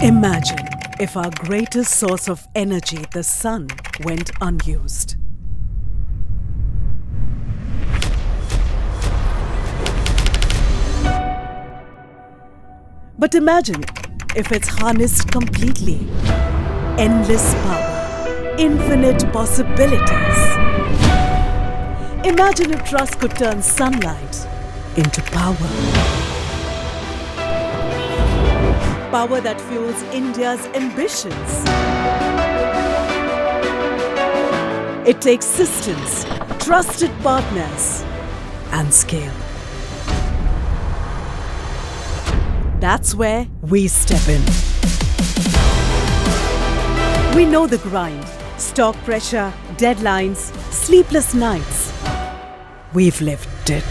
Imagine if our greatest source of energy, the sun, went unused. But imagine if it's harnessed completely. Endless power, infinite possibilities. Imagine if trust could turn sunlight into power. Power that fuels India's ambitions. It takes systems, trusted partners, and scale. That's where we step in. We know the grind, stock pressure, deadlines, sleepless nights. We've lived it.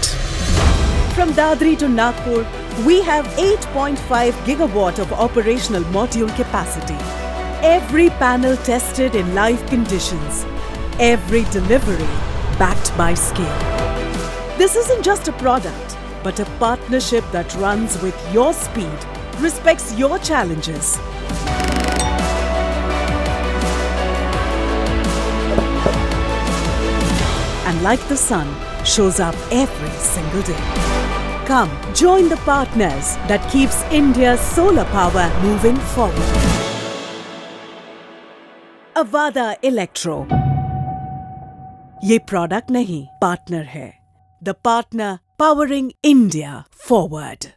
From Dadri to Nagpur, we have 8.5 gigawatt of operational module capacity. Every panel tested in live conditions. Every delivery backed by scale. This isn't just a product, but a partnership that runs with your speed, respects your challenges. And like the sun, shows up every single day. Come, join the partners that keeps India's solar power moving forward. Avaada Electro. ये product नहीं, partner है. The partner powering India forward.